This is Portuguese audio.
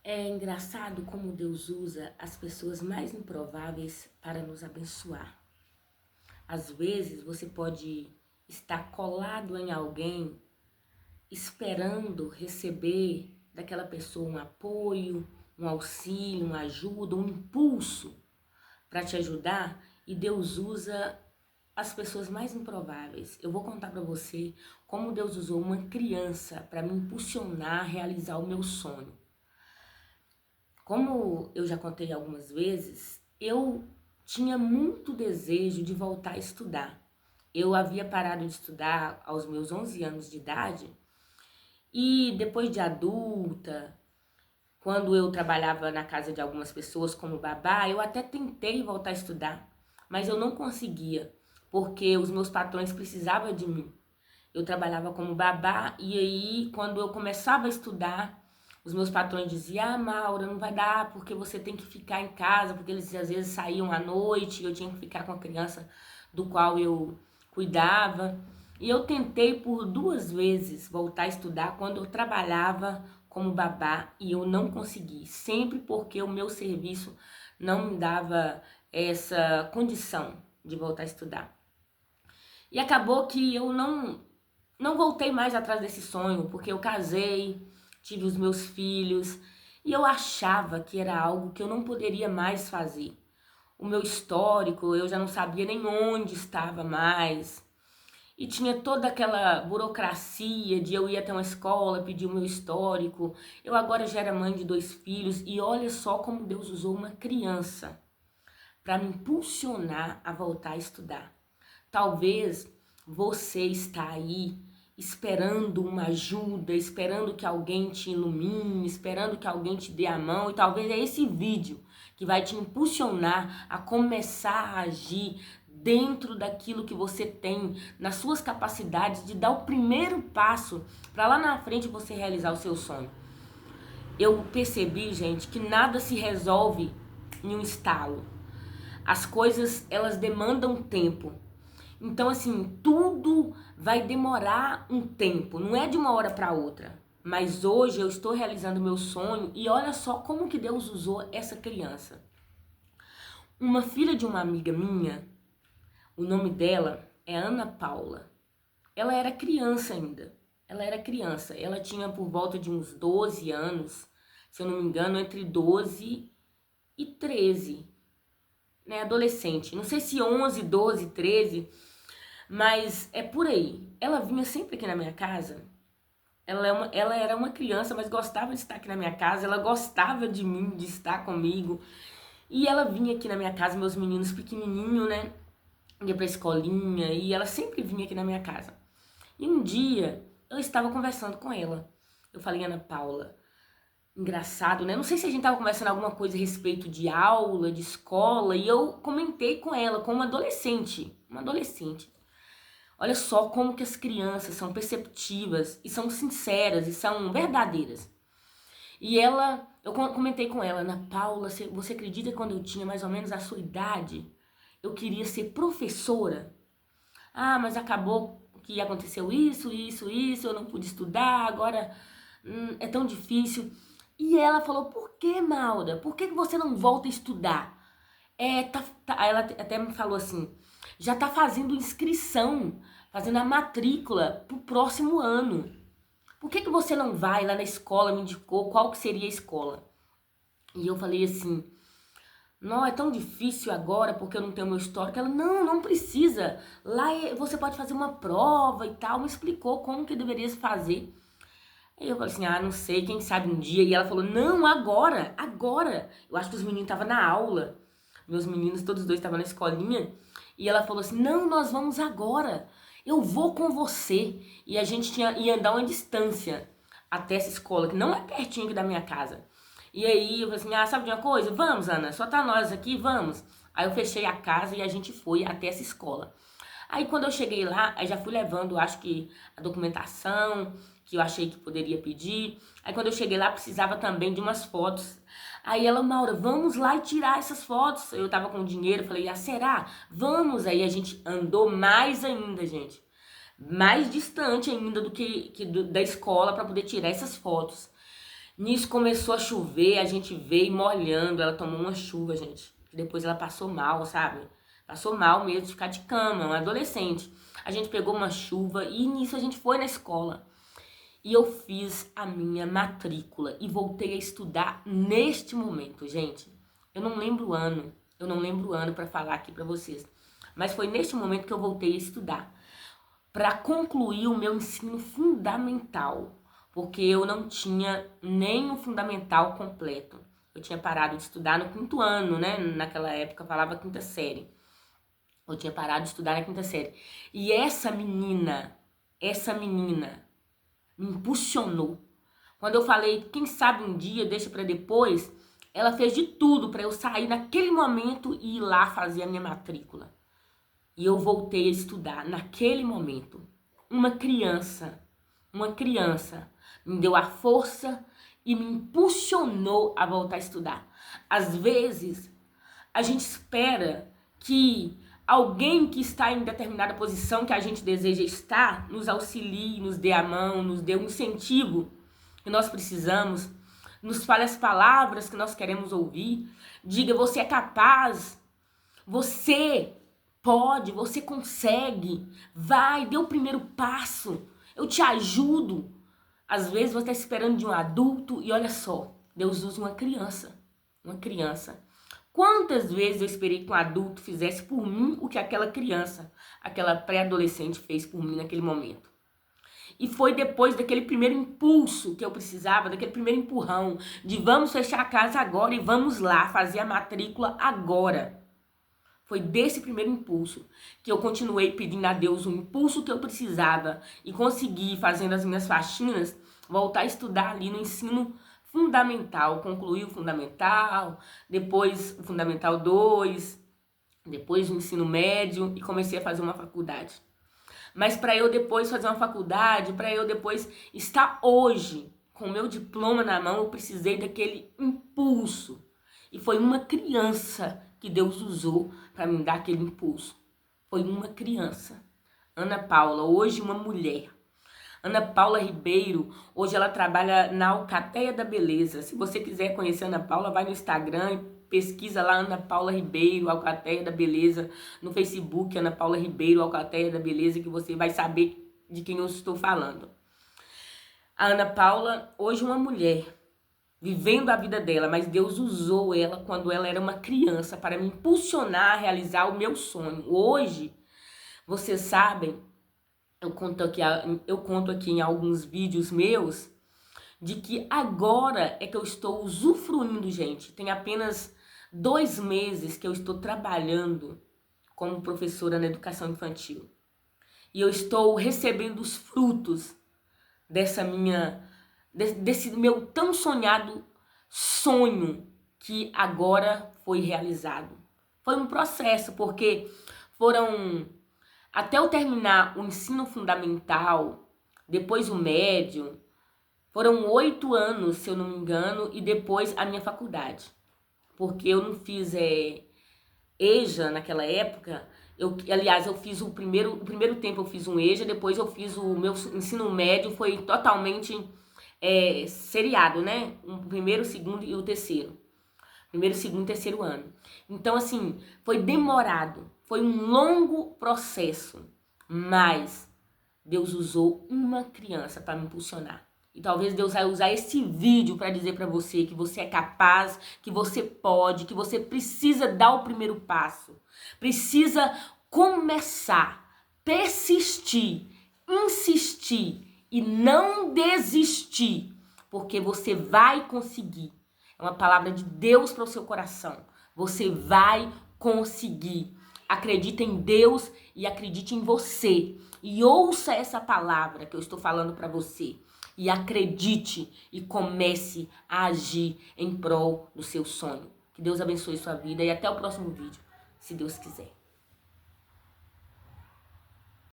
É engraçado como Deus usa as pessoas mais improváveis para nos abençoar. Às vezes você pode estar colado em alguém esperando receber daquela pessoa um apoio, um auxílio, uma ajuda, um impulso para te ajudar, e Deus usa as pessoas mais improváveis. Eu vou contar para você como Deus usou uma criança para me impulsionar a realizar o meu sonho. Como eu já contei algumas vezes, eu tinha muito desejo de voltar a estudar. Eu havia parado de estudar aos meus 11 anos de idade e depois de adulta, quando eu trabalhava na casa de algumas pessoas como babá, eu até tentei voltar a estudar, mas eu não conseguia, porque os meus patrões precisavam de mim. Eu trabalhava como babá e aí quando eu começava a estudar, os meus patrões diziam: "Ah, Maura, não vai dar porque você tem que ficar em casa", porque eles às vezes saíam à noite e eu tinha que ficar com a criança do qual eu cuidava. E eu tentei por 2 vezes voltar a estudar quando eu trabalhava como babá e eu não consegui, sempre porque o meu serviço não me dava essa condição de voltar a estudar. E acabou que eu não voltei mais atrás desse sonho, porque eu casei, tive os meus filhos e eu achava que era algo que eu não poderia mais fazer. O meu histórico, eu já não sabia nem onde estava mais. E tinha toda aquela burocracia de eu ir até uma escola, pedir o meu histórico. Eu agora já era mãe de 2 filhos e olha só como Deus usou uma criança para me impulsionar a voltar a estudar. Talvez você está aí esperando uma ajuda, esperando que alguém te ilumine, esperando que alguém te dê a mão, e talvez é esse vídeo que vai te impulsionar a começar a agir dentro daquilo que você tem, nas suas capacidades de dar o primeiro passo para lá na frente você realizar o seu sonho. Eu percebi, gente, que nada se resolve em um estalo. As coisas, elas demandam tempo. Então, assim, tudo vai demorar um tempo, não é de uma hora para outra. Mas hoje eu estou realizando meu sonho e olha só como que Deus usou essa criança. Uma filha de uma amiga minha, o nome dela é Ana Paula. Ela era criança ainda. Ela era criança. Ela tinha por volta de uns 12 anos, se eu não me engano, entre 12 e 13, né? Adolescente. Não sei se 11, 12, 13. Mas é por aí. Ela vinha sempre aqui na minha casa. Ela era uma criança, mas gostava de estar aqui na minha casa. Ela gostava de mim, de estar comigo. E ela vinha aqui na minha casa, meus meninos pequenininhos, né? Ia pra escolinha e ela sempre vinha aqui na minha casa. E um dia eu estava conversando com ela. Eu falei: Ana Paula, engraçado, né? Não sei se a gente tava conversando alguma coisa a respeito de aula, de escola, e eu comentei com ela, como uma adolescente. Olha só como que as crianças são perceptivas e são sinceras e são verdadeiras. E eu comentei com ela: Ana Paula, você acredita que quando eu tinha mais ou menos a sua idade, eu queria ser professora? Ah, mas acabou que aconteceu isso, eu não pude estudar, agora é tão difícil. E ela falou: por que, Maura? Por que você não volta a estudar? Ela até me falou assim: já tá fazendo inscrição, fazendo a matrícula pro próximo ano. Por que você não vai lá na escola? Me indicou qual que seria a escola. E eu falei assim: não, é tão difícil agora porque eu não tenho meu histórico. Ela: não precisa. Lá você pode fazer uma prova e tal. Me explicou como que deveria se fazer. Aí eu falei assim: ah, não sei, quem sabe um dia. E ela falou: não, agora, agora. Eu acho que os meninos estavam na aula. Meus meninos, todos dois estavam na escolinha. E ela falou assim: não, nós vamos agora. Eu vou com você. E a gente ia andar uma distância até essa escola, que não é pertinho aqui da minha casa. E aí eu falei assim: ah, sabe de uma coisa? Vamos, Ana, só tá nós aqui, vamos. Aí eu fechei a casa e a gente foi até essa escola. Aí quando eu cheguei lá, aí já fui levando, acho que a documentação que eu achei que poderia pedir. Aí quando eu cheguei lá, precisava também de umas fotos. Aí ela: Maura, vamos lá e tirar essas fotos. Eu tava com dinheiro, falei: ah, será? Vamos. Aí a gente andou mais ainda, gente. Mais distante ainda do que da escola para poder tirar essas fotos. Nisso começou a chover, a gente veio molhando, ela tomou uma chuva, gente. Depois ela passou mal, sabe? Passou mal mesmo de ficar de cama, uma adolescente. A gente pegou uma chuva e nisso a gente foi na escola. E eu fiz a minha matrícula e voltei a estudar neste momento, gente. Eu não lembro o ano para falar aqui para vocês. Mas foi neste momento que eu voltei a estudar para concluir o meu ensino fundamental, porque eu não tinha nem o fundamental completo. Eu tinha parado de estudar no 5º ano, né? Naquela época falava 5ª série. Eu tinha parado de estudar na 5ª série. E essa menina me impulsionou. Quando eu falei, quem sabe um dia, deixa para depois, ela fez de tudo para eu sair naquele momento e ir lá fazer a minha matrícula. E eu voltei a estudar naquele momento. Uma criança me deu a força e me impulsionou a voltar a estudar. Às vezes, a gente espera que alguém que está em determinada posição que a gente deseja estar nos auxilie, nos dê a mão, nos dê um incentivo que nós precisamos, nos fale as palavras que nós queremos ouvir, diga: você é capaz, você pode, você consegue, vai, dê o primeiro passo, eu te ajudo. Às vezes você está esperando de um adulto e olha só, Deus usa uma criança. Quantas vezes eu esperei que um adulto fizesse por mim o que aquela criança, aquela pré-adolescente fez por mim naquele momento? E foi depois daquele primeiro impulso que eu precisava, daquele primeiro empurrão, de vamos fechar a casa agora e vamos lá fazer a matrícula agora. Foi desse primeiro impulso que eu continuei pedindo a Deus o impulso que eu precisava e consegui, fazendo as minhas faxinas, voltar a estudar ali no ensino fundamental. Concluí o fundamental, depois o fundamental 2, depois o ensino médio e comecei a fazer uma faculdade. Mas para eu depois fazer uma faculdade, para eu depois estar hoje com o meu diploma na mão, eu precisei daquele impulso. E foi uma criança que Deus usou para me dar aquele impulso. Foi uma criança. Ana Paula, hoje uma mulher. Ana Paula Ribeiro, hoje ela trabalha na Alcateia da Beleza. Se você quiser conhecer a Ana Paula, vai no Instagram e pesquisa lá Ana Paula Ribeiro, Alcateia da Beleza. No Facebook, Ana Paula Ribeiro, Alcateia da Beleza, que você vai saber de quem eu estou falando. A Ana Paula, hoje uma mulher, vivendo a vida dela, mas Deus usou ela quando ela era uma criança para me impulsionar a realizar o meu sonho. Hoje, vocês sabem, eu conto aqui em alguns vídeos meus, de que agora é que eu estou usufruindo, gente. Tem apenas 2 meses que eu estou trabalhando como professora na educação infantil. E eu estou recebendo os frutos desse meu tão sonhado sonho que agora foi realizado. Foi um processo, porque até eu terminar o ensino fundamental, depois o médio, foram 8 anos, se eu não me engano, e depois a minha faculdade. Porque eu não fiz EJA naquela época. Aliás, eu fiz o primeiro tempo eu fiz um EJA, depois eu fiz o meu ensino médio, foi totalmente seriado, né? O primeiro, o segundo e o terceiro. Primeiro, segundo e terceiro ano. Então, assim, foi demorado. Foi um longo processo. Mas Deus usou uma criança para me impulsionar. E talvez Deus vai usar esse vídeo para dizer para você que você é capaz, que você pode, que você precisa dar o primeiro passo. Precisa começar, persistir, insistir e não desistir, porque você vai conseguir. É uma palavra de Deus para o seu coração. Você vai conseguir. Acredite em Deus e acredite em você. E ouça essa palavra que eu estou falando para você. E acredite e comece a agir em prol do seu sonho. Que Deus abençoe sua vida e até o próximo vídeo, se Deus quiser.